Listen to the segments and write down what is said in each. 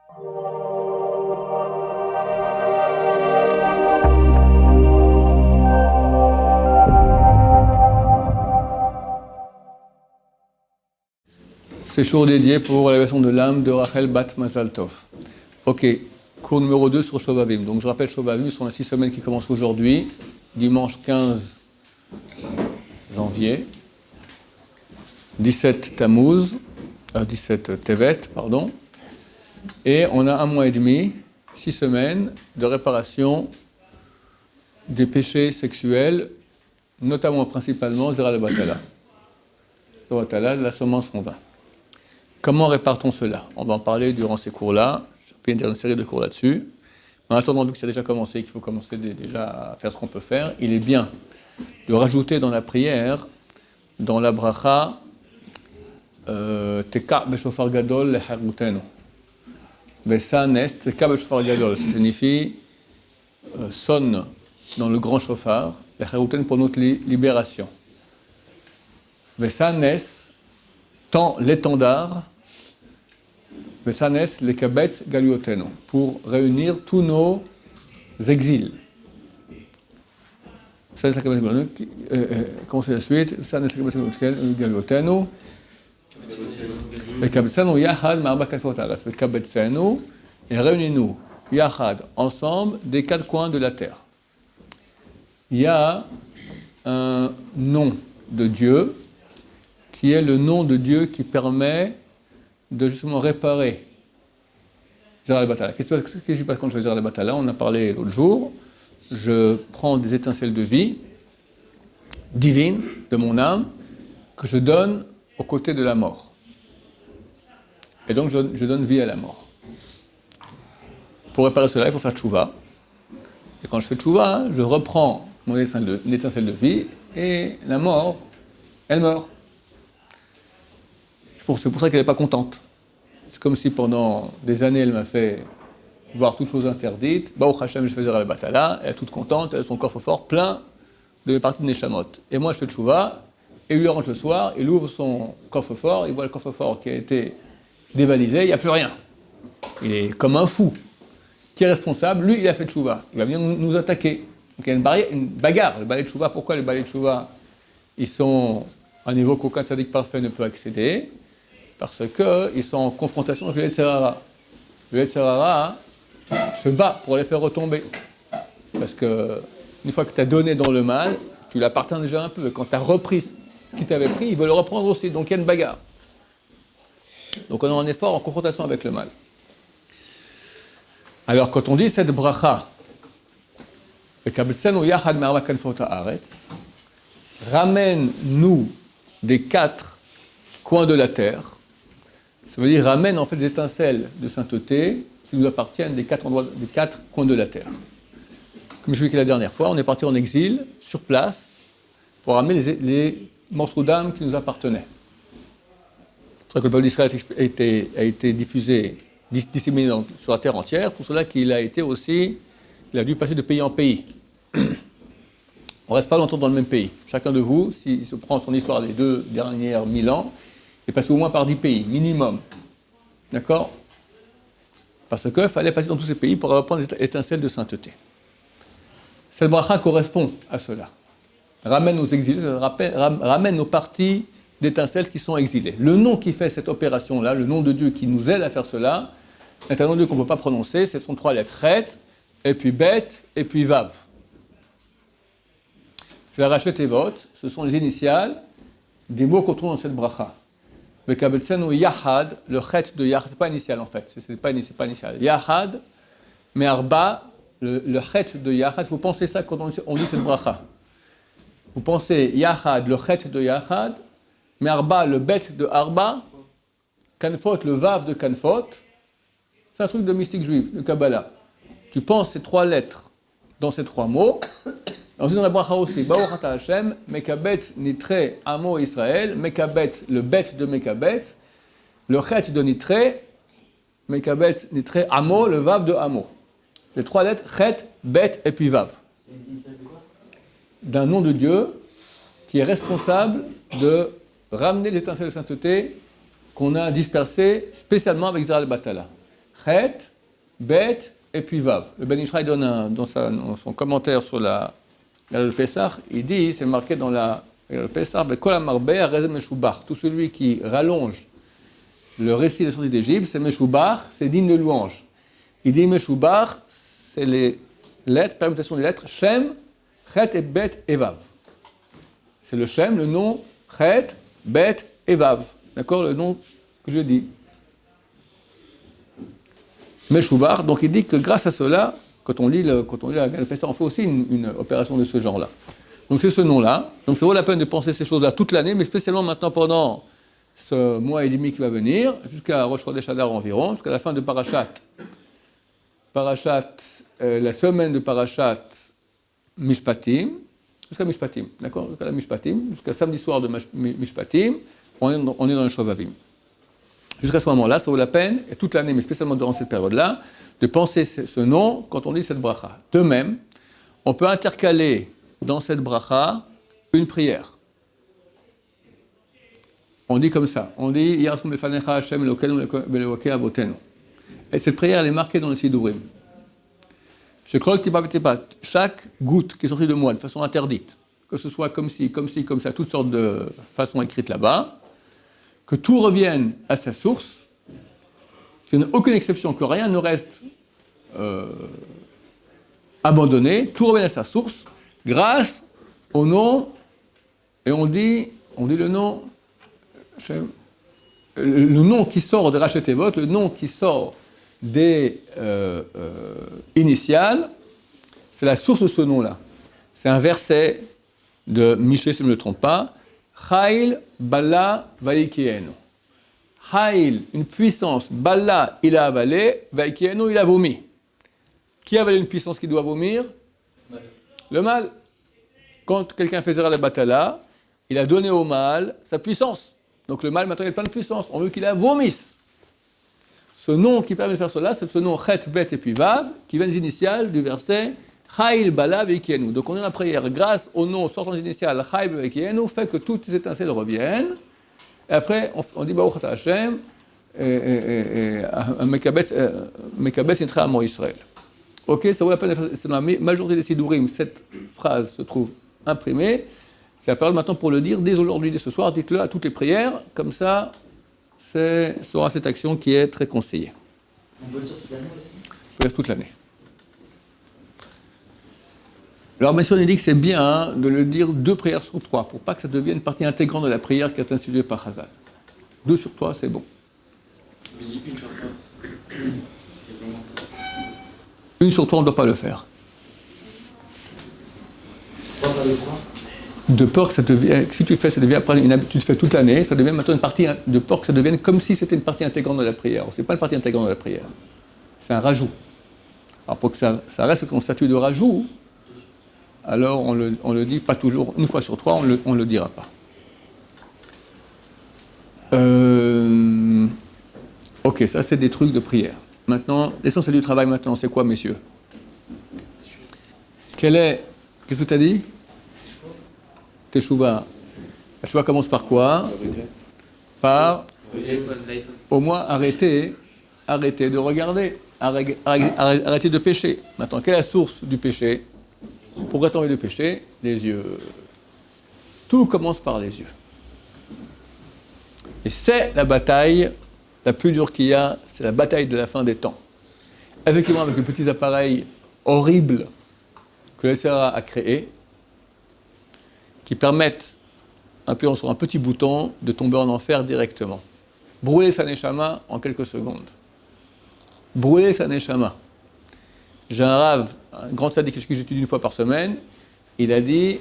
C'est jour dédié pour l'élévation de l'âme de Rachel Bat Mazal Tov. Ok, cours numéro 2 sur Shovavim. Donc je rappelle, Shovavim sont les 6 semaines qui commencent aujourd'hui, dimanche 15 janvier, 17 Tammuz, 17 Tevet, pardon, et on a 1 mois et demi, 6 semaines de réparation des péchés sexuels, notamment principalement Zera al-Batala. Al-Batala, la semence en vin. Comment répare-t-on cela? On va en parler durant ces cours-là. Je vais dire une série de cours là-dessus. En attendant, vu que ça a déjà commencé, qu'il faut commencer déjà à faire ce qu'on peut faire, il est bien de rajouter dans la prière, dans la bracha, Teka b'shofar gadol leharutenu. Vesanes, Teka b'shofar gadol. Ça signifie sonne dans le grand chauffard, leharutenu pour notre libération. Vesanes, tend l'étendard, Vesanes le kabetz galiotenu, pour réunir tous nos exils. Comment c'est la suite? Vesanes le kabetz galiotenu, le kabetzenu yachad ma'arba kanfot haaretz, le kabetzenu, et réunis-nous yachad, ensemble, des 4 coins de la terre. Il y a un nom de Dieu qui est le nom de Dieu qui permet de justement réparer Zera al-Batala. Qu'est-ce qui se passe quand je fais Zera al-Batala? On a parlé l'autre jour. Je prends des étincelles de vie divine de mon âme que je donne aux côtés de la mort. Et donc je donne vie à la mort. Pour réparer cela, il faut faire tchouva. Et quand je fais tchouva, je reprends mon étincelle de vie et la mort, elle meurt. C'est pour ça qu'elle n'est pas contente. C'est comme si pendant des années, elle m'a fait voir toutes choses interdites. Baruch Hashem, je faisais Zera al-Batala, elle est toute contente, elle a son coffre-fort plein de parties de Neshamot. Et moi, je fais tchouva, et lui rentre le soir, il ouvre son coffre-fort, il voit le coffre-fort qui a été dévalisé, il n'y a plus rien. Il est comme un fou. Qui est responsable? Lui, il a fait tchouva. Il va venir nous attaquer. Donc il y a une bagarre. Le balai de tchouva, pourquoi les balais de tchouva, ils sont à un niveau qu'aucun tzaddik parfait ne peut accéder? Parce qu'ils sont en confrontation avec le Yetzer Hara. Le Yetzer Hara se bat pour les faire retomber. Parce que une fois que tu as donné dans le mal, tu l'appartiens déjà un peu. Et quand tu as repris ce qu'il t'avait pris, il veut le reprendre aussi. Donc il y a une bagarre. Donc on est en effort, en confrontation avec le mal. Alors quand on dit cette bracha, ramène-nous des 4 coins de la terre. Ça veut dire ramène en fait des étincelles de sainteté qui nous appartiennent des 4 endroits, des 4 coins de la terre. Comme je l'ai dit la dernière fois, on est parti en exil, sur place, pour ramener les morceaux d'âme qui nous appartenaient. C'est pour ça que le peuple d'Israël a été diffusé, disséminé sur la terre entière, pour cela qu'il a été aussi, il a dû passer de pays en pays. On ne reste pas longtemps dans le même pays. Chacun de vous, s'il se prend son histoire des 2 dernières 1000 ans, est passé au moins par 10 pays, minimum. D'accord? Parce qu'il fallait passer dans tous ces pays pour reprendre des étincelles de sainteté. Cette bracha correspond à cela. Ramène nos exilés, ramène nos parties d'étincelles qui sont exilées. Le nom qui fait cette opération-là, le nom de Dieu qui nous aide à faire cela, est un nom de Dieu qu'on ne peut pas prononcer, ce sont 3 lettres. Chet, et puis Bet, et puis Vav. C'est la Rachet Tevot, ce sont les initiales des mots qu'on trouve dans cette bracha. Le kabetzenu yachad, le chet de yachad, c'est pas initial en fait, c'est pas initial. Yachad, mais arba, le chet de yachad, vous pensez ça quand on dit cette bracha. Vous pensez yachad, le chet de yachad, mais arba, le bet de arba, kanfot, le vav de kanfot, c'est un truc de mystique juif, de Kabbalah. Tu penses ces 3 lettres dans ces 3 mots. Ensuite, dans la bracha aussi, Baruch Ata Hashem, Mekabetz Nitre Amo Israël, Mekabetz, le bet de Mekabetz, le chet de Nitre, Mekabetz Nitre Amo, le vav de Amo. Les 3 lettres, chet, bet et puis vav. C'est les initiales de quoi? D'un nom de Dieu qui est responsable de ramener l'étincelle de sainteté qu'on a dispersée spécialement avec Zera al-Batala. Chet, Bet, et puis Vav. Le Ben Ishraï donne dans son commentaire sur le Pessah, il dit, c'est marqué dans le Pessah, tout celui qui rallonge le récit de la sortie d'Égypte, c'est Meshubach, c'est digne de louange. Il dit Meshubach, c'est les lettres, permutation des lettres, Shem, Chet et Bet et Vav. C'est le Shem, le nom, Chet, Bet et Vav. D'accord, le nom que je dis. Meshubach, donc il dit que grâce à cela, quand on lit le Pessah, on fait aussi une opération de ce genre-là. Donc c'est ce nom-là. Donc ça vaut la peine de penser ces choses-là toute l'année, mais spécialement maintenant pendant ce mois et demi qui va venir, jusqu'à Rosh Chodesh Adar environ, jusqu'à la fin de Parashat. La semaine de Parashat Mishpatim, jusqu'à Mishpatim, d'accord, jusqu'à la Mishpatim, jusqu'à samedi soir de Mishpatim, on est dans le Shovavim. Jusqu'à ce moment-là, ça vaut la peine, et toute l'année, mais spécialement durant cette période-là, de penser ce nom quand on dit cette bracha. De même, on peut intercaler dans cette bracha une prière. On dit comme ça, on dit Yarasum lefanecha Hashem Elokeinu ve'Elokei avotenu. Et cette prière, elle est marquée dans le Sidurim. Chaque goutte qui est sortie de moi de façon interdite, que ce soit comme ci, comme ça, toutes sortes de façons écrites là-bas, que tout revienne à sa source, qu'il n'y ait aucune exception, que rien ne reste abandonné, tout revienne à sa source, grâce au nom, et on dit le nom, le nom qui sort de Rachet Evot, le nom qui sort des initiales, c'est la source de ce nom-là. C'est un verset de Michée, si je ne me trompe pas, Chail, Bala, Vaikienu. Chail, une puissance, Bala, il a avalé, Vaikienu, il a vomi. Qui a avalé une puissance qui doit vomir? Le mal. Quand quelqu'un fait Zera la Batala, il a donné au mal sa puissance. Donc le mal, maintenant, il a plein de puissance. On veut qu'il la vomisse. Ce nom qui permet de faire cela, c'est ce nom Chet, Bet et puis Vav, qui vient des initiales du verset Chail, Bala, Vaikienu. Donc on est dans la prière, grâce au nom sortant des initiales Chail, Vaikienu, fait que toutes les étincelles reviennent. Et après, on dit Baruch Ata Hashem, Mekabes Yitra Amo Israël. Ok, ça vaut la peine, c'est dans la majorité des Sidurim, cette phrase se trouve imprimée. C'est la parole maintenant pour le dire dès aujourd'hui, dès ce soir, dites-le à toutes les prières, comme ça, sera cette action qui est très conseillée. On peut le dire toute l'année aussi? On peut le dire toute l'année. Alors, M. on dit que c'est bien de le dire 2 prières sur 3, pour pas que ça devienne une partie intégrante de la prière qui est instituée par Chazal. 2 sur 3, c'est bon. Une sur 3, on ne doit pas le faire. De peur que ça devienne, si tu fais, ça devient après une habitude, tu fais toute l'année, ça devient maintenant une partie, de peur que ça devienne comme si c'était une partie intégrante de la prière. Ce n'est pas une partie intégrante de la prière, c'est un rajout. Alors pour que ça reste comme statut de rajout, alors on le dit pas toujours, une fois sur 3, on le dira pas. Ok, ça c'est des trucs de prière. Maintenant, l'essentiel du travail maintenant, c'est quoi, messieurs? Qu'est-ce que tu as dit? Teshuva. La Teshuva commence par quoi? Par au moins arrêter de regarder, arrêter de pécher. Maintenant, quelle est la source du péché? Pourquoi t'as envie de pécher? Les yeux. Tout commence par les yeux. Et c'est la bataille la plus dure qu'il y a, c'est la bataille de la fin des temps. Effectivement, avec les petits appareils horribles que le SRA a créés, qui permettent, appuyant sur un petit bouton, de tomber en enfer directement. Brûler sa neshama en quelques secondes. Brûler sa neshama. J'ai un rave, un grand tzaddik que j'étudie une fois par semaine, il a dit,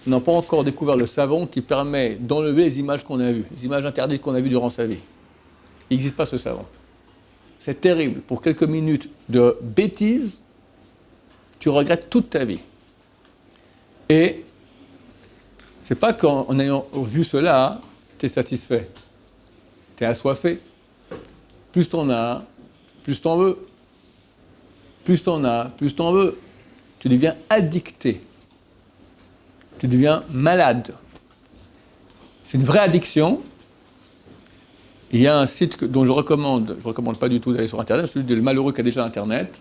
on n'a pas encore découvert le savon qui permet d'enlever les images qu'on a vues, les images interdites qu'on a vues durant sa vie. Il n'existe pas ce savon. C'est terrible. Pour quelques minutes de bêtises, tu regrettes toute ta vie. Et c'est pas qu'en ayant vu cela, tu es satisfait. Tu es assoiffé. Plus t'en as, plus t'en veux. Plus t'en as, plus t'en veux. Tu deviens addicté. Tu deviens malade. C'est une vraie addiction. Il y a un site dont je recommande pas du tout d'aller sur Internet, celui du malheureux qui a déjà Internet,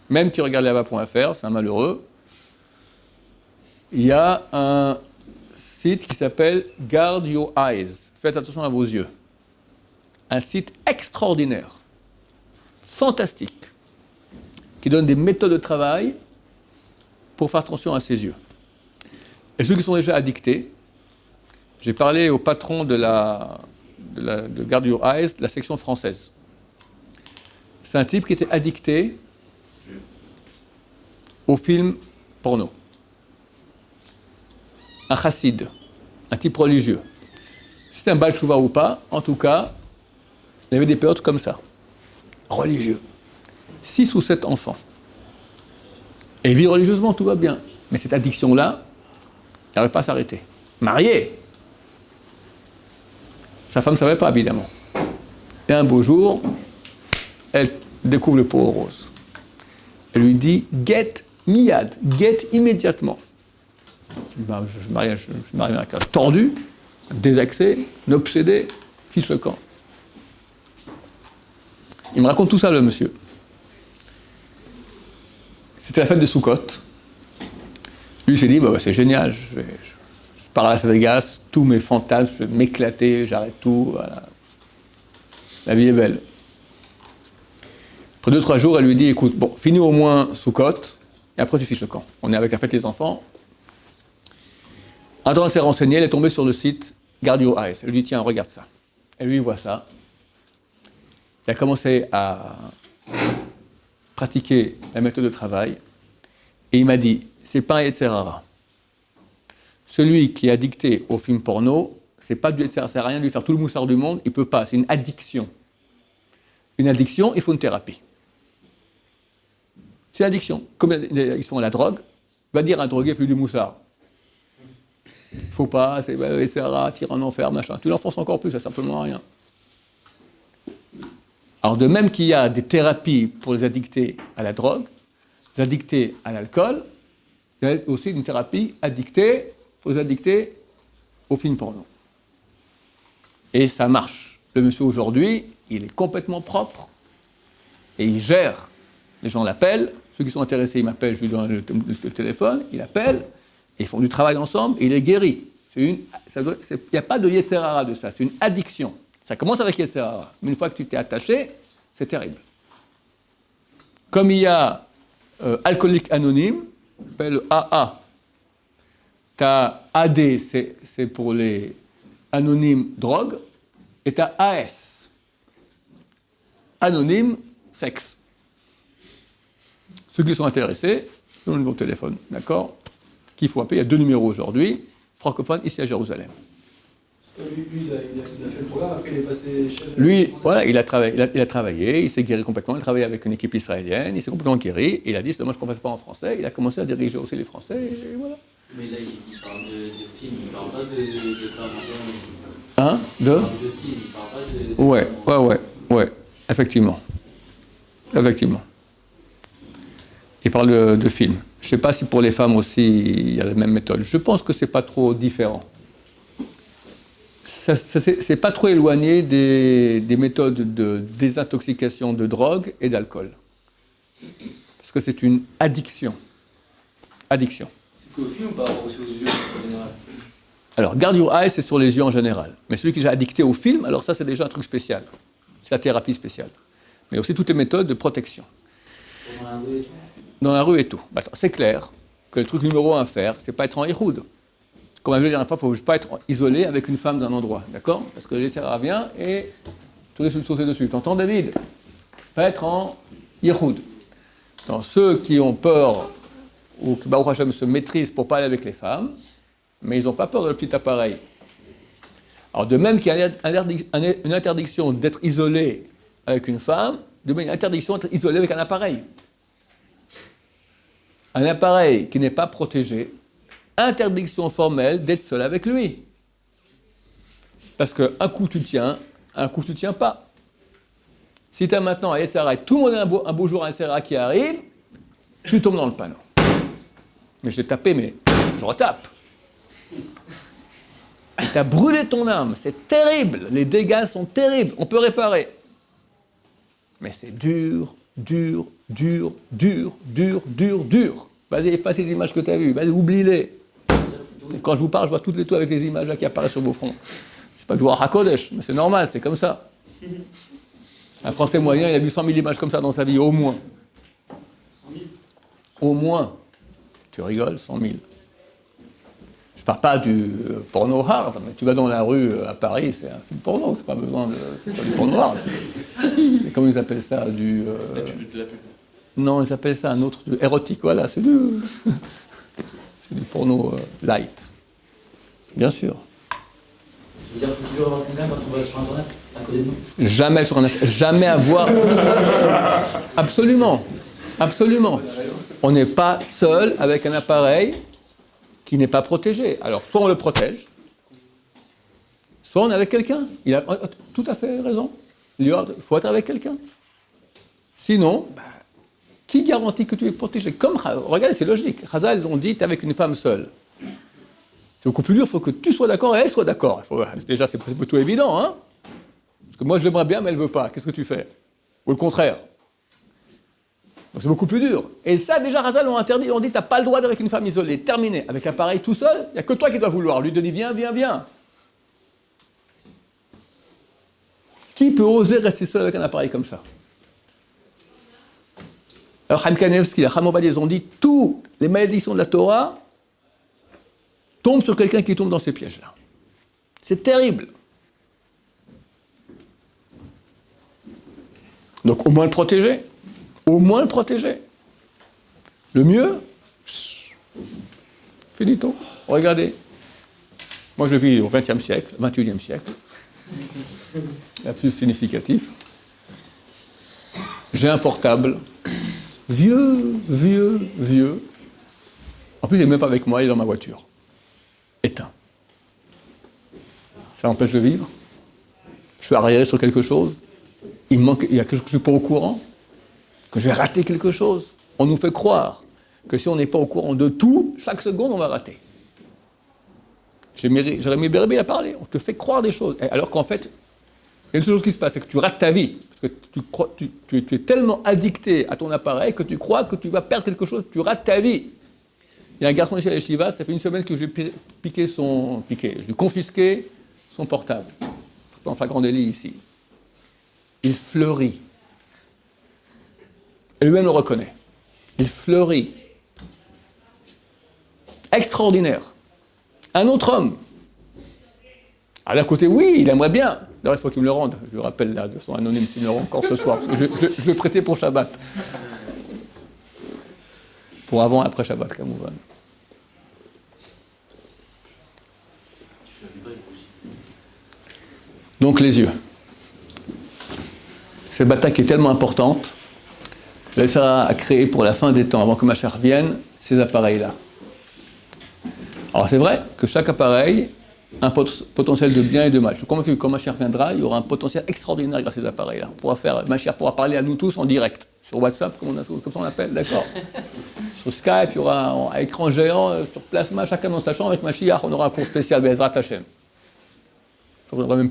même qui regarde lava.fr, c'est un malheureux. Il y a un site qui s'appelle Guard Your Eyes, faites attention à vos yeux. Un site extraordinaire, fantastique, qui donne des méthodes de travail pour faire attention à ses yeux. Et ceux qui sont déjà addictés, j'ai parlé au patron de Guard Your Eyes, de la section française. C'est un type qui était addicté aux films porno. Un chassid, un type religieux. Si c'était un Baal Tshuva ou pas, en tout cas, il y avait des périodes comme ça. Religieux. 6 ou 7 enfants. Et il vit religieusement, tout va bien. Mais cette addiction-là, il n'arrive pas à s'arrêter. Marié. Sa femme ne savait pas, évidemment. Et un beau jour, elle découvre le pot rose. Elle lui dit « Get miyad », « Get immédiatement ». Je me marie avec un tordu, un désaxé, un obsédé, fiche le camp. Il me raconte tout ça, le monsieur. C'était la fête de Sukkot. Lui, il s'est dit, c'est génial, je pars à Las Vegas, tous mes fantasmes, je vais m'éclater, j'arrête tout, voilà. La vie est belle. Après 2-3 jours, elle lui dit, écoute, finis au moins Sukkot, et après tu fiches le camp. On est avec la fête des enfants. En train de s'est renseigné, elle est tombée sur le site Guard Your Eyes. Elle lui dit, tiens, regarde ça. Elle lui voit ça. Il a commencé à pratiquer la méthode de travail, et il m'a dit, c'est pas un Yetzer Hara. Celui qui est addicté au film porno, c'est pas du Yetzer Hara, ça sert à rien de lui faire tout le moussard du monde, il peut pas, c'est une addiction. Une addiction, il faut une thérapie. C'est une addiction. Comme ils font à la drogue, va dire à un drogué, fais du moussard. Il faut pas, c'est Yetzer Hara, tire en enfer, machin. Tu l'enfonces encore plus, ça sert simplement à rien. Alors de même qu'il y a des thérapies pour les addictés à la drogue, les addictés à l'alcool, il y a aussi une thérapie pour les addictés au film porno. Et ça marche. Le monsieur aujourd'hui, il est complètement propre et il gère. Les gens l'appellent, ceux qui sont intéressés, ils m'appellent, je lui donne le téléphone, il appelle, et ils font du travail ensemble et il est guéri. Il n'y a pas de Yetzer Hara de ça, c'est une addiction. Ça commence avec Yetzer Hara, mais une fois que tu t'es attaché, c'est terrible. Comme il y a alcoolique anonyme, s'appelle AA. Tu as AD, c'est pour les anonymes drogue, et tu as AS, anonyme sexe. Ceux qui sont intéressés, donnent le numéro de téléphone, d'accord, qu'il faut appeler. Il y a 2 numéros aujourd'hui, francophones, ici à Jérusalem. Lui, il a fait le programme, après il est passé chef. Lui, voilà, il a travaillé, il s'est guéri complètement, il travaillait avec une équipe israélienne, il s'est complètement guéri, et il a dit, c'est dommage qu'on ne fasse pas en français, il a commencé à diriger aussi les Français, et voilà. Mais là, il parle de film, il ne parle pas de formation. Hein? Il parle de film, il ne parle pas de... Ouais, effectivement. Il parle de films. Je ne sais pas si pour les femmes aussi, il y a la même méthode. Je pense que ce n'est pas trop différent. C'est pas trop éloigné des méthodes de désintoxication de drogue et d'alcool. Parce que c'est une addiction. Addiction. C'est qu'au film ou par rapport aussi aux yeux en général? Alors, Guard Your Eyes, c'est sur les yeux en général. Mais celui qui est déjà addicté au film, alors ça, c'est déjà un truc spécial. C'est la thérapie spéciale. Mais aussi toutes les méthodes de protection. Dans la rue et tout. Dans la rue et tout. C'est clair que le truc numéro 1 à faire, c'est pas être en Ihoud. Comme on a vu la dernière fois, il ne faut pas être isolé avec une femme d'un endroit, d'accord? Parce que le Yetzer Hara vient et tout risque de sauter dessus. T'entends, David? Pas être en Ihoud. Dans ceux qui ont peur, ou qui, Baruch Hashem, se maîtrisent pour pas aller avec les femmes, mais ils n'ont pas peur de le petit appareil. Alors, de même qu'il y a une interdiction d'être isolé avec une femme, de même il y a une interdiction d'être isolé avec un appareil. Un appareil qui n'est pas protégé, interdiction formelle d'être seul avec lui. Parce qu'un coup tu tiens, un coup tu tiens pas. Si tu as maintenant un Yetzer Hara et tout le monde a un beau jour un Yetzer Hara qui arrive, tu tombes dans le panneau. Mais j'ai tapé, mais je retape. Tu as brûlé ton âme, c'est terrible, les dégâts sont terribles, on peut réparer. Mais c'est dur, dur, dur, dur, dur, dur, dur. Vas-y, efface les images que tu as vues, vas-y, oublie-les. Et quand je vous parle, je vois toutes les toits avec les images là qui apparaissent sur vos fronts. C'est pas que je vois Hakodesh, mais c'est normal, c'est comme ça. Un Français moyen, il a vu 100 000 images comme ça dans sa vie, au moins. 100 000. Au moins. Tu rigoles, 100 000. Je parle pas du porno hard, mais tu vas dans la rue à Paris, c'est un film porno, c'est pas besoin de... C'est pas du porno hard. Mais comment ils appellent ça du... La pub. Non, ils appellent ça un autre... érotique, voilà, c'est du... c'est du porno light. Bien sûr. Ça veut dire qu'il faut toujours avoir quelqu'un quand on va sur Internet, à côté de nous. Jamais sur Internet, jamais avoir... Absolument, absolument. On n'est pas seul avec un appareil qui n'est pas protégé. Alors, soit on le protège, soit on est avec quelqu'un. Il a tout à fait raison. Il faut être avec quelqu'un. Sinon, qui garantit que tu es protégé? Comme, regardez, c'est logique. Chazal, ils ont dit, tu es avec une femme seule. C'est beaucoup plus dur, il faut que tu sois d'accord et elle soit d'accord. Déjà, c'est plutôt évident, hein? Parce que moi, je l'aimerais bien, mais elle ne veut pas. Qu'est-ce que tu fais? Ou le contraire. Donc c'est beaucoup plus dur. Et ça, déjà, Chazal l'ont interdit. Ils ont dit, tu n'as pas le droit d'être avec une femme isolée. Terminé. Avec l'appareil tout seul, il n'y a que toi qui dois vouloir. Lui te dit, viens, viens, viens. Qui peut oser rester seul avec un appareil comme ça? Alors, Chaim Kanevski, Chaim Ovadia, ils ont dit, toutes les malédictions de la Torah tombent sur quelqu'un qui tombe dans ces pièges-là. C'est terrible. Donc, au moins le protéger. Au moins le protéger. Le mieux, finito. Regardez. Moi, je vis au XXe siècle, XXIe siècle. La plus significatif. J'ai un portable. Vieux. En plus, il n'est même pas avec moi, il est dans ma voiture. Éteint. Ça empêche de vivre. Je suis arriéré sur quelque chose. Il y a quelque chose que je ne suis pas au courant. Que je vais rater quelque chose. On nous fait croire que si on n'est pas au courant de tout, chaque seconde, on va rater. Jérémy Berbi a parlé. On te fait croire des choses. Alors qu'en fait, il y a une chose qui se passe, c'est que tu rates ta vie. Parce que tu es tellement addicté à ton appareil que tu crois que tu vas perdre quelque chose, tu rates ta vie. Il y a un garçon ici à l'Eshiva, ça fait une semaine que je lui ai je lui ai confisqué son portable. En flagrant délit ici. Il fleurit. Et lui-même le reconnaît. Il fleurit. Extraordinaire. Un autre homme. À d'un côté, oui, il aimerait bien. D'ailleurs, il faut qu'il me le rende. Je lui rappelle là, de son anonyme qu'il me le rend encore ce soir. Parce que je vais prêter pour Shabbat. Pour avant et après Shabbat, Kamouvan. Donc les yeux. Cette bataille qui est tellement importante, le Sarah a créé pour la fin des temps, avant que Mashiach vienne, ces appareils-là. Alors c'est vrai que chaque appareil a un potentiel de bien et de mal. Je suis convaincu que quand Mashiach viendra, il y aura un potentiel extraordinaire grâce à ces appareils-là. Mashiach pourra parler à nous tous en direct, sur WhatsApp, comme ça on appelle, d'accord. Sur Skype, il y aura un écran géant, sur Plasma, chacun dans sa chambre, avec Mashiach, on aura un cours spécial, Be'ezrat Hashem. On n'aura même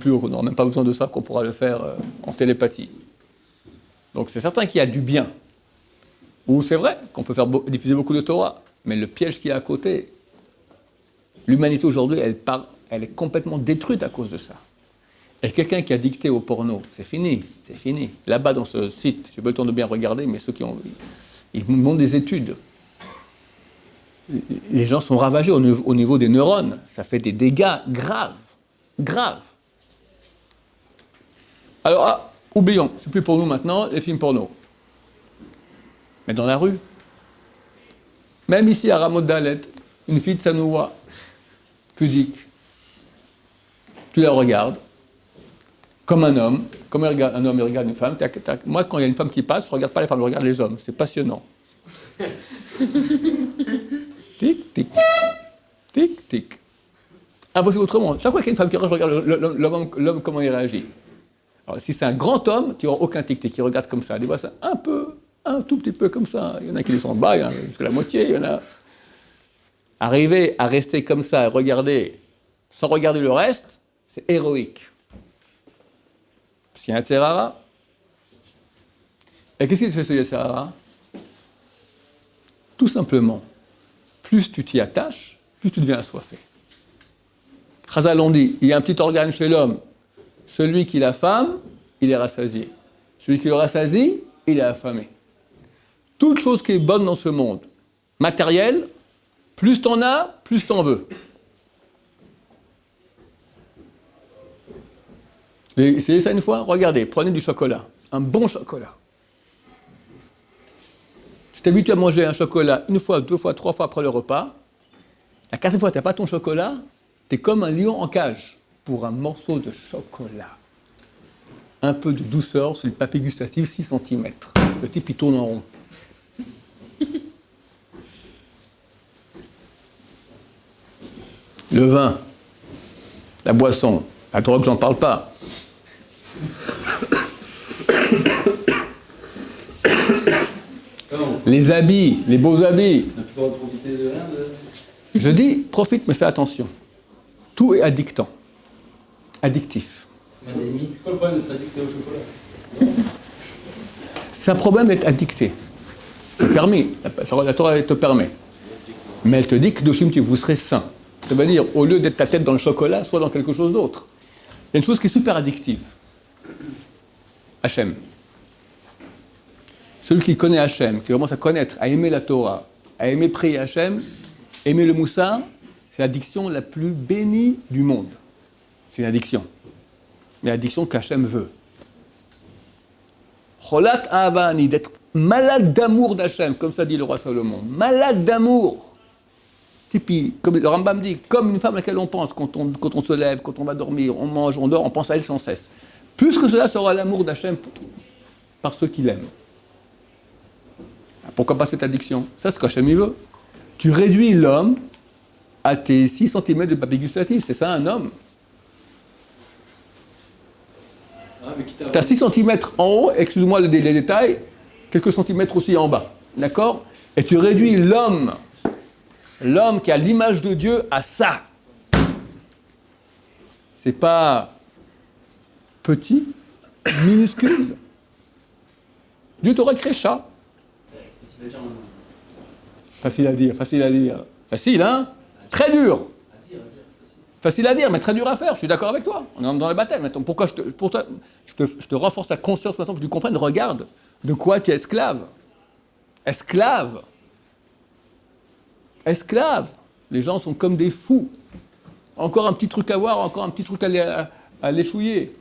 pas besoin de ça, qu'on pourra le faire en télépathie. Donc c'est certain qu'il y a du bien. Ou c'est vrai qu'on peut diffuser beaucoup de Torah, mais le piège qu'il y a à côté, l'humanité aujourd'hui, elle est complètement détruite à cause de ça. Et quelqu'un qui a dicté au porno, c'est fini. Là-bas dans ce site, j'ai pas eu le temps de bien regarder, mais ceux qui ont... Ils montrent des études. Les gens sont ravagés au niveau des neurones. Ça fait des dégâts graves. Alors, oublions, c'est plus pour nous maintenant, les films porno. Mais dans la rue, même ici à Ramot Dalet, une fille de Sanoua, pudique, tu la regardes, comme un homme regarde une femme. Moi, quand il y a une femme qui passe, je ne regarde pas les femmes, je regarde les hommes. C'est passionnant. Tic, tic, tic, tic. Impossible autrement. Chaque fois qu'il y a une femme qui regarde, je regarde l'homme comment il réagit. Alors, si c'est un grand homme, tu n'auras aucun tic-tic, il regarde comme ça. Des fois, c'est un tout petit peu comme ça. Il y en a qui descendent bas, il y en a jusqu'à la moitié, il y en a... Arriver à rester comme ça, à regarder sans regarder le reste, c'est héroïque. Parce qu'il y a un Yetzer Hara. Et qu'est-ce qu'il fait ce Yetzer Hara? Tout simplement, plus tu t'y attaches, plus tu deviens assoiffé. Chazal on dit, il y a un petit organe chez l'homme, celui qui l'affame, il est rassasié. Celui qui le rassasie, il est affamé. Toute chose qui est bonne dans ce monde, matériel, plus t'en as, plus t'en veux. Vous avez essayé ça une fois? Regardez, prenez du chocolat, un bon chocolat. Tu t'habitues à manger un chocolat une fois, deux fois, trois fois après le repas. La quatrième fois, tu n'as pas ton chocolat, tu es comme un lion en cage pour un morceau de chocolat. Un peu de douceur sur le papier gustatif, 6 cm. Le type, il tourne en rond. Le vin, la boisson, la drogue, j'en parle pas. Les habits, les beaux habits. On a plutôt profiter de rien de... Je dis, profite, mais fais attention. Tout est addictant. Addictif. C'est quoi le problème d'être addicté au chocolat? C'est un problème d'être addicté. C'est permis. La Torah, elle te permet. Mais elle te dit que Doshim, vous serez saint. Ça veut dire, au lieu d'être ta tête dans le chocolat, soit dans quelque chose d'autre. Il y a une chose qui est super addictive. Hachem. Celui qui connaît Hachem, qui commence à connaître, à aimer la Torah, à aimer prier Hachem, aimer le Moussar, c'est l'addiction la plus bénie du monde. C'est une addiction. Mais l'addiction qu'Hachem veut. Cholat Ahavani, d'être malade d'amour d'Hachem, comme ça dit le roi Salomon. Malade d'amour. Et puis, comme le Rambam dit, comme une femme à laquelle on pense, quand on se lève, quand on va dormir, on mange, on dort, on pense à elle sans cesse. Plus que cela sera l'amour d'Hachem par ceux qui l'aiment. Pourquoi pas cette addiction? Ça, c'est ce qu'Hachem il veut. Tu réduis l'homme à tes 6 cm de papier gustatif. C'est ça un homme. Tu as 6 cm en haut, excuse-moi les détails, quelques centimètres aussi en bas. D'accord? Et tu réduis l'homme qui a l'image de Dieu, à ça. C'est pas petit, minuscule. Dieu t'aurait créé chat. Facile à dire. Facile, hein? Très dur. Facile à dire, mais très dur à faire. Je suis d'accord avec toi. On est dans le baptême. Maintenant, pourquoi je te renforce ta conscience maintenant pour que tu comprennes? Regarde, de quoi tu es esclave. Esclave. Les gens sont comme des fous. Encore un petit truc à voir, encore un petit truc à l'échouiller.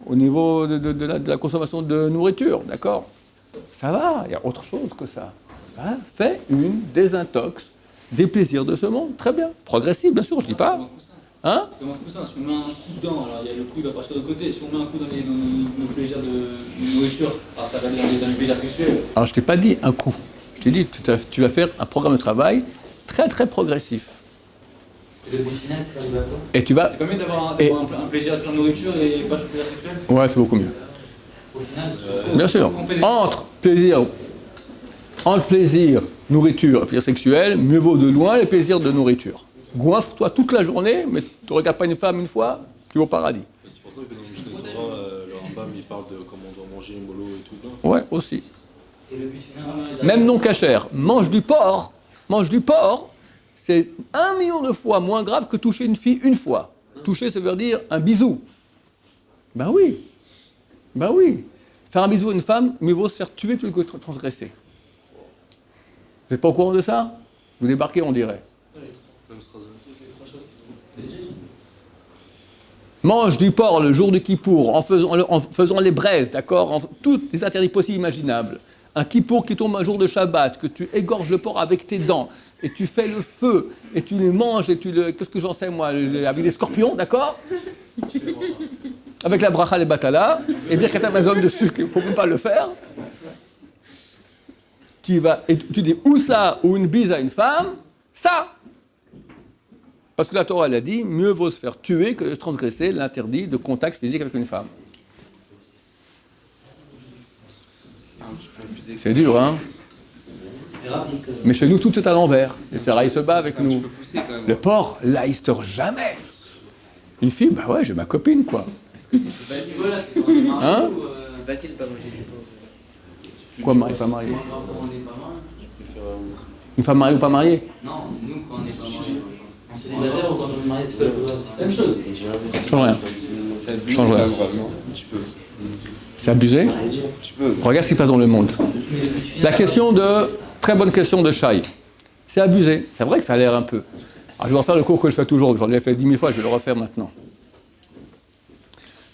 Au niveau de la consommation de nourriture, d'accord? Ça va, il y a autre chose que ça. Hein? Fais une désintox des plaisirs de ce monde. Très bien. Progressif, bien sûr, je ne dis pas. Hein? C'est comme un coussin, si on met un coup dedans, alors il y a le coup, il va partir de côté. Si on met un coup dans nos plaisirs de nourriture, alors ça va aller dans les plaisirs sexuels. Alors je ne t'ai pas dit un coup. Je t'ai dit, tu vas faire un programme de travail très très progressif. Et le but final, c'est quoi? Et tu vas... C'est combien d'avoir un plaisir sur la nourriture et pas sur le plaisir sexuel? Ouais, c'est beaucoup mieux. Au final, Bien sûr. Entre plaisir, nourriture et plaisir sexuel, mieux vaut de loin les plaisirs de nourriture. Goinfre-toi toute la journée, mais tu ne regardes pas une femme une fois, tu vas au paradis. C'est pour ça que dans le Mishneh Torah, le Rambam, il parle de comment on doit manger mollo et tout. Là. Ouais, aussi. et le but final, Même non cachère. Mange du porc, c'est 1 million de fois moins grave que toucher une fille une fois. Toucher, ça veut dire un bisou. Ben oui. Faire un bisou à une femme, mieux vaut se faire tuer plutôt que transgresser. Vous n'êtes pas au courant de ça? Vous débarquez, on dirait. Mange du porc le jour de Kippour, en faisant les braises, d'accord? Tous les interdits possibles imaginables. Un Kippour qui tombe un jour de Shabbat, que tu égorges le porc avec tes dents, et tu fais le feu, et tu le manges, et qu'est-ce que j'en sais moi, avec des scorpions, d'accord? Avec la bracha les batala, et bien Birkat Hamazon dessus, il ne faut même pas le faire. Tu dis ou ça, ou une bise à une femme, ça! Parce que la Torah elle a dit, mieux vaut se faire tuer que de transgresser l'interdit de contact physique avec une femme. C'est dur, hein? Mais chez nous, tout est à l'envers. Le Ferraille se bat avec nous. Le porc, là, il se tord jamais. Une fille, bah ouais, j'ai ma copine, quoi. Est-ce que c'est facile, voilà, c'est quand on est marié Hein ou c'est facile de pas manger, je sais pas. Quoi, marié, pas marié? Quand on n'est pas marié. Une femme mariée ou pas mariée? Non, nous quand on n'est pas marié. En célibataire ou quand on est marié, c'est pas la même chose. Change rien. C'est abusé, Change rien. vraiment. Tu peux. C'est abusé? Tu peux. Regarde ce qui se passe dans le monde. La question très bonne question de Shai. C'est abusé. C'est vrai que ça a l'air un peu. Alors, je vais refaire le cours que je fais toujours. J'en ai fait 10 000 fois, je vais le refaire maintenant.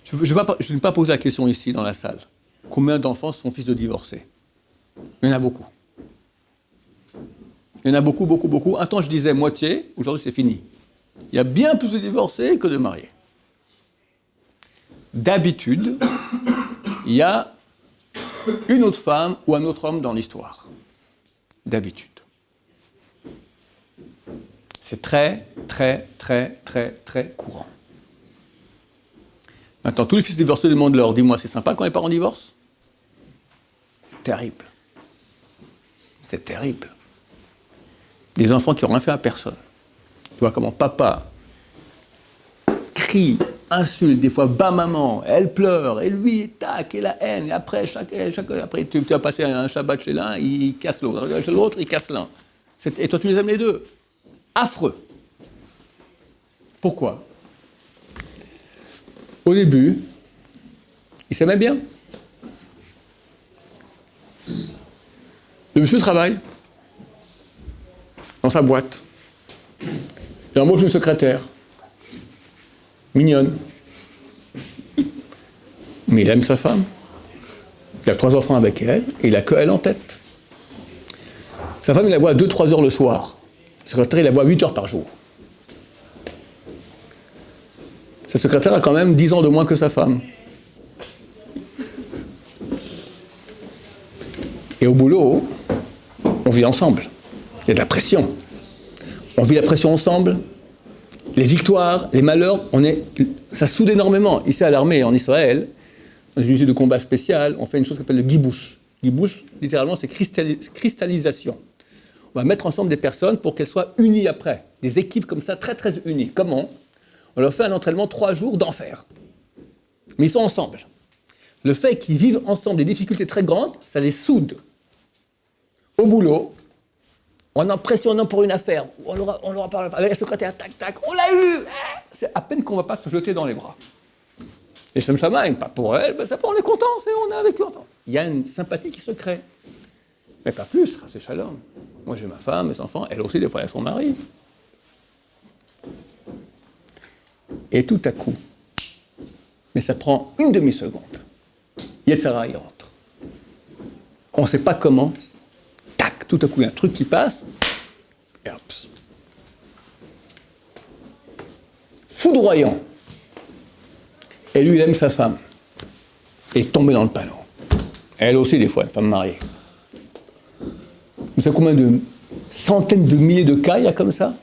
Je ne vais pas poser la question ici, dans la salle. Combien d'enfants sont fils de divorcés? Il y en a beaucoup. Il y en a beaucoup, beaucoup, beaucoup. Un temps, je disais moitié. Aujourd'hui, c'est fini. Il y a bien plus de divorcés que de mariés. D'habitude, il y a une autre femme ou un autre homme dans l'histoire. D'habitude. C'est très, très, très, très, très courant. Maintenant, tous les fils divorcés demandent-leur, dis-moi, c'est sympa quand les parents divorcent? C'est terrible. C'est terrible. Des enfants qui n'ont rien fait à personne. Tu vois comment papa crie, insulte, des fois bat maman, elle pleure, et lui, tac, et la haine, et après, après tu vas passer un Shabbat chez l'un, il casse l'autre, chez l'autre, il casse l'un. Et toi, tu les aimes les deux. Affreux. Pourquoi? Au début, ils s'aimaient bien. Le monsieur travaille dans sa boîte. Il embauche une secrétaire. Mignonne. Mais il aime sa femme. Il a 3 enfants avec elle, et il n'a que elle en tête. Sa femme, il la voit 2-3 heures le soir. Le secrétaire, il la voit 8 heures par jour. Sa secrétaire a quand même 10 ans de moins que sa femme. Et au boulot, on vit ensemble. Il y a de la pression. On vit la pression ensemble. Les victoires, les malheurs, ça soude énormément. Ici à l'armée, en Israël, dans une unité de combat spéciale, on fait une chose qui s'appelle le gibouche. Gibouche, littéralement, c'est cristallisation. On va mettre ensemble des personnes pour qu'elles soient unies après. Des équipes comme ça, très très unies. Comment? On leur fait un entraînement 3 jours d'enfer. Mais ils sont ensemble. Le fait qu'ils vivent ensemble des difficultés très grandes, ça les soude. Au boulot, en impressionnant pour une affaire, on leur parle avec la secrétaire, tac, tac, on l'a eu! C'est à peine qu'on ne va pas se jeter dans les bras. Et Shem Shamaim, pas pour elle, ben ça, on est content, on est avec eux ensemble. Il y a une sympathie qui se crée. Mais pas plus, c'est shalom. Moi j'ai ma femme, mes enfants, elle aussi des fois elle a son mari. Et tout à coup, mais ça prend une demi-seconde, Yetzirah il rentre. On ne sait pas comment, tac, tout à coup il y a un truc qui passe, et hop. Foudroyant. Et lui il aime sa femme. Et tombé dans le panneau. Elle aussi des fois, une femme mariée. Vous savez combien de centaines de milliers de cas il y a comme ça?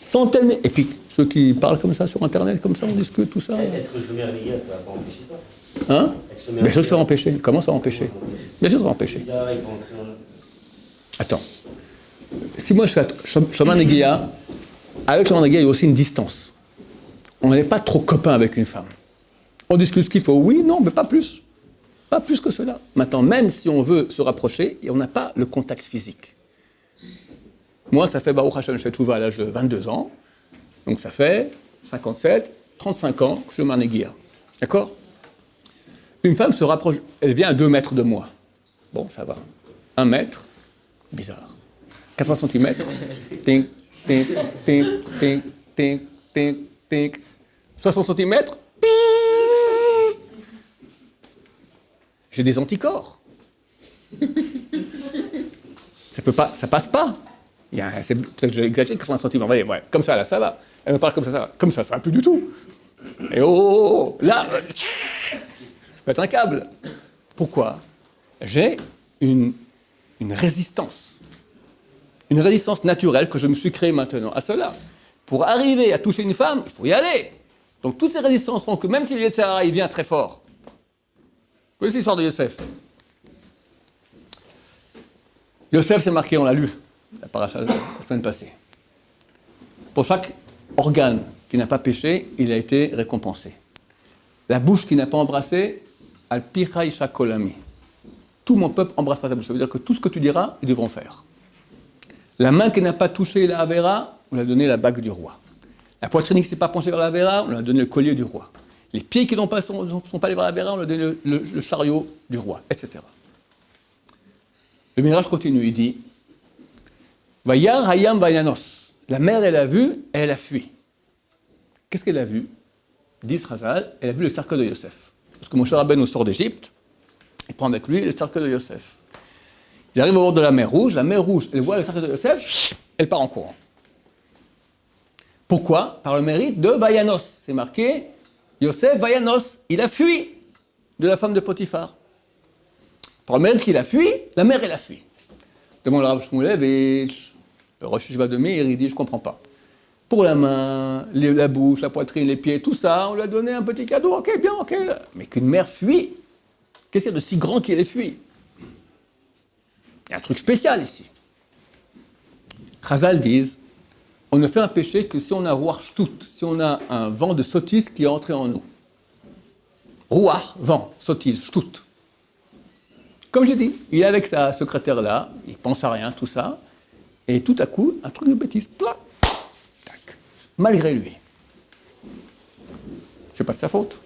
Centaines. Et puis ceux qui parlent comme ça sur Internet, comme ça, on discute, tout ça. Être chômeur légal, ça va pas empêcher ça. Hein? Bien sûr que ça va empêcher. Comment ça va empêcher? Bien sûr que ça va empêcher. Attends. Si moi je fais chemin Neguia, avec chemin Neguia, il y a aussi une distance. On n'est pas trop copains avec une femme. On discute ce qu'il faut. Oui, non, mais pas plus. Pas plus que cela. Maintenant, même si on veut se rapprocher, on n'a pas le contact physique. Moi, ça fait Baruch Hashem, je fais Tchouva à l'âge de 22 ans. Donc ça fait 57, 35 ans que je m'en aiguille. D'accord? Une femme se rapproche, elle vient à 2 mètres de moi. Bon, ça va. 1 mètre, bizarre. 80 cm, ting, ting, ting, ting, ting, ting, ting. 60 cm, j'ai des anticorps. Ça passe pas. Peut-être que j'exagère, 80 cm. Ouais, comme ça, là, ça va. Elle me parle comme ça, ça va. Comme ça va plus du tout. Et là, je pète un câble. Pourquoi? J'ai une résistance. Une résistance naturelle que je me suis créée maintenant à cela. Pour arriver à toucher une femme, il faut y aller. Donc toutes ces résistances font que même si le Yetzirah, il vient très fort. Vous connaissez l'histoire de Yosef? Yosef, c'est marqué, on l'a lu, la paracha la semaine passée. Pour chaque organe qui n'a pas péché, il a été récompensé. La bouche qui n'a pas embrassé, al-picha isha kolami. Tout mon peuple embrassera ta bouche. Ça veut dire que tout ce que tu diras, ils devront faire. La main qui n'a pas touché la Avera, on lui a donné la bague du roi. La poitrine qui ne s'est pas penchée vers la Avera, on lui a donné le collier du roi. Les pieds qui sont pas allés vers la Avera, on lui a donné le chariot du roi, etc. Le Midrash continue, il dit Vayar hayam vayanos. La mer, elle a vu et elle a fui. Qu'est-ce qu'elle a vu? Dit Chazal, elle a vu le cercle de Yosef. Parce que Moshe Rabbeinu sort d'Égypte, il prend avec lui le cercle de Yosef. Ils arrivent au bord de la mer Rouge, elle voit le cercle de Yosef, elle part en courant. Pourquoi? Par le mérite de Vayanos. C'est marqué, Yosef Vayanos, il a fui de la femme de Potiphar. Par le mérite qu'il a fui, la mer, elle a fui. Demande le Rav Shmulevitch, le Rosh Yeshiva de Meir, il dit, je ne comprends pas. Pour la main, la bouche, la poitrine, les pieds, tout ça, on lui a donné un petit cadeau, ok, bien, ok. Mais qu'une mer fuit, qu'est-ce qu'il y a de si grand qu'il ait fui? Il y a un truc spécial ici. Chazal disent, on ne fait un péché que si on a Ruach Shtut, si on a un vent de sottise qui est entré en nous. Ruach, vent, sottise, Shtut. Comme j'ai dit, il est avec sa secrétaire-là, il pense à rien, tout ça, et tout à coup, un truc de bêtise, plat, tac, malgré lui. C'est pas de sa faute.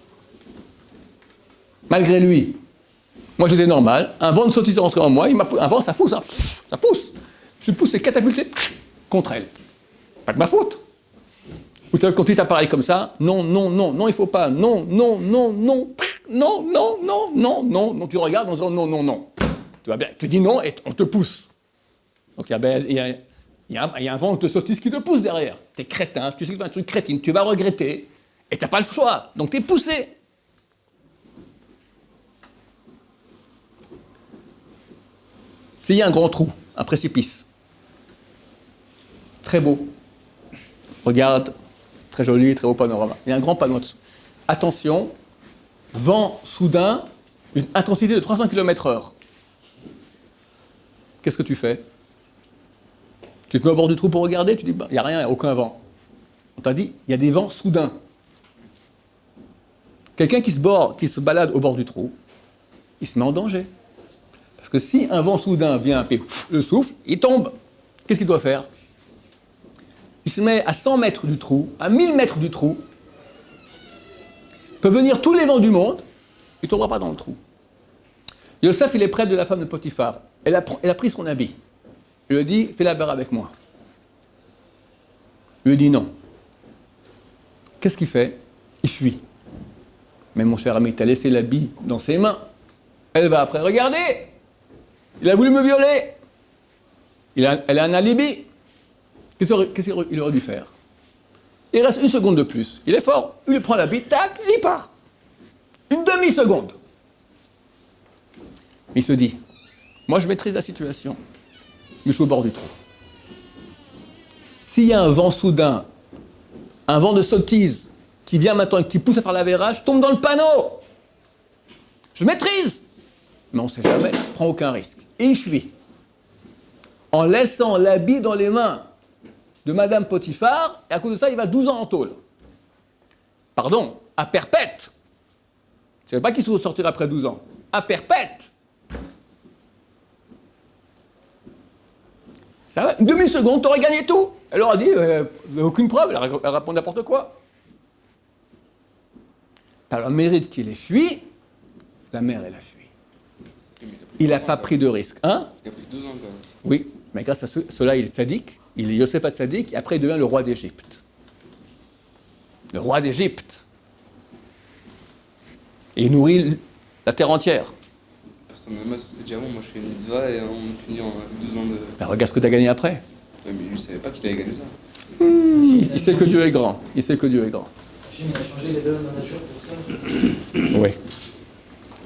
Malgré lui. Moi j'étais normal, un vent de sottise est rentré en moi, un vent ça pousse, hein, ça pousse. Je suis poussé, catapulté contre elle. Pas de ma faute. Ou tu as un petit appareil comme ça, non, non, non, non, il faut pas, non, non, non, non, non, non, non, non, non, non, tu regardes en disant non, non, non. Tu vas bien, tu dis non et on te pousse. Donc il y a un vent de sottise qui te pousse derrière. T'es crétin, tu sais que c'est un truc crétine, tu vas regretter et t'as pas le choix, donc t'es poussé. S'il y a un grand trou, un précipice, très beau, regarde, très joli, très beau panorama. Il y a un grand panneau dessus. Attention, vent soudain, une intensité de 300 km/h. Qu'est-ce que tu fais? Tu te mets au bord du trou pour regarder, tu dis, il n'y a rien, il n'y a aucun vent. On t'a dit, il y a des vents soudains. Quelqu'un qui se balade au bord du trou, il se met en danger. Parce que si un vent soudain vient et le souffle, il tombe. Qu'est-ce qu'il doit faire? Il se met à 100 mètres du trou, à 1000 mètres du trou. Il peut venir tous les vents du monde, il ne tombera pas dans le trou. Yosef, il est près de la femme de Potiphar. Elle a pris son habit. Il lui a dit, fais la barre avec moi. Il lui a dit non. Qu'est-ce qu'il fait? Il fuit. Mais mon cher ami, tu as laissé l'habit dans ses mains. Elle va après regarder. Il a voulu me violer. Elle a un alibi. Qu'est-ce qu'il aurait dû faire? Il reste une seconde de plus. Il est fort. Il lui prend l'habit, tac, et il part. Une demi-seconde. Il se dit, moi je maîtrise la situation, mais je suis au bord du trou. S'il y a un vent soudain, un vent de sottise, qui vient maintenant et qui pousse à faire l'avérage, je tombe dans le panneau. Je maîtrise. Mais on ne sait jamais, je ne prends aucun risque. Et il fuit. En laissant l'habit dans les mains de Madame Potiphar, et à cause de ça, il va 12 ans en tôle. Pardon, à perpète. C'est pas qu'il se sortira après 12 ans. À perpète. Ça va, une demi-seconde, t'aurais gagné tout. Elle leur a dit, aucune preuve, elle répond n'importe quoi. Par le mérite qu'il ait fui, la mère, elle a fui. Il n'a pas pris de risque. Hein? Il a pris 12 ans quand même. Oui, mais grâce à cela, il est tzaddik, il est Yosef tzaddik, et après il devient le roi d'Égypte. Le roi d'Égypte. Et il nourrit la terre entière. Personnellement, ce serait déjà bon. Moi, je fais une mitzvah et on me punit en 12 ans de... Ben, regarde ce que tu as gagné après. Ouais, mais lui, il savait pas qu'il allait gagner ça. Il sait que Dieu est grand. Il sait que Dieu est grand. Jim, il a changé les deux de la nature pour ça. Oui.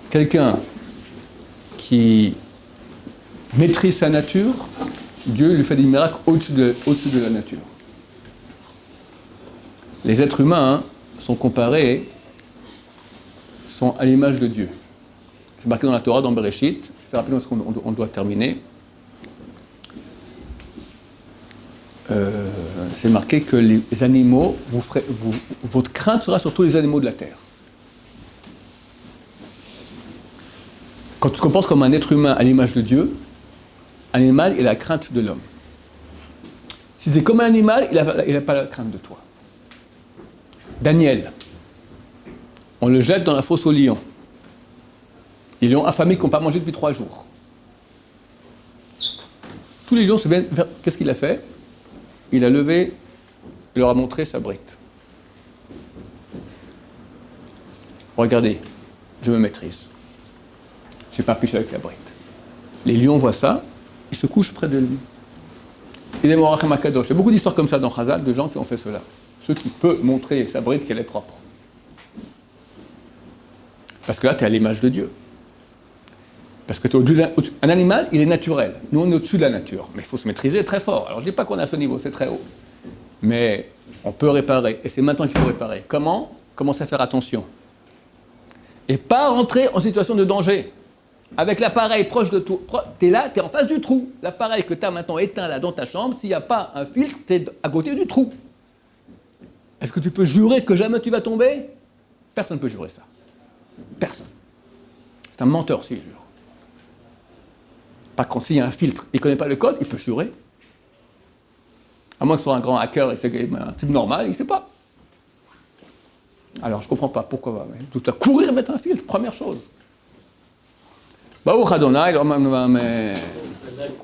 Quelqu'un qui maîtrise sa nature, Dieu lui fait des miracles au-dessus de la nature. Les êtres humains sont comparés, sont à l'image de Dieu. C'est marqué dans la Torah, dans Bereshit. Je vais faire rapidement parce qu'on doit terminer. c'est marqué que les animaux, votre crainte sera sur tous les animaux de la terre. Quand tu te comportes comme un être humain à l'image de Dieu, un animal, il a la crainte de l'homme. Si c'est comme un animal, il n'a pas la crainte de toi. Daniel, on le jette dans la fosse aux lions. Les lions affamés qui n'ont pas mangé depuis 3 jours. Tous les lions se viennent vers... Qu'est-ce qu'il a fait? Il a levé, il leur a montré sa bride. Regardez, je me maîtrise. Je n'ai pas piché avec la bride. Les lions voient ça, ils se couchent près de lui. Il est mort à Makadosh. Il y a beaucoup d'histoires comme ça dans Chazal, de gens qui ont fait cela. Ceux qui peuvent montrer sa bride qu'elle est propre. Parce que là, tu es à l'image de Dieu. Parce que un animal, il est naturel. Nous, on est au-dessus de la nature. Mais il faut se maîtriser très fort. Alors, je ne dis pas qu'on est à ce niveau, c'est très haut. Mais on peut réparer. Et c'est maintenant qu'il faut réparer. Comment? Commencer à faire attention. Et pas rentrer en situation de danger. Avec l'appareil proche de toi. Tu es là, tu es en face du trou. L'appareil que tu as maintenant éteint là dans ta chambre, s'il n'y a pas un filtre, tu es à côté du trou. Est-ce que tu peux jurer que jamais tu vas tomber? Personne ne peut jurer ça. Personne. C'est un menteur s'il jure. Par contre, s'il y a un filtre, il ne connaît pas le code, il peut jurer. À moins que ce soit un grand hacker, c'est un type normal, il ne sait pas. Alors, je ne comprends pas pourquoi. Tu dois courir mettre un filtre, première chose. Baruch Adonai,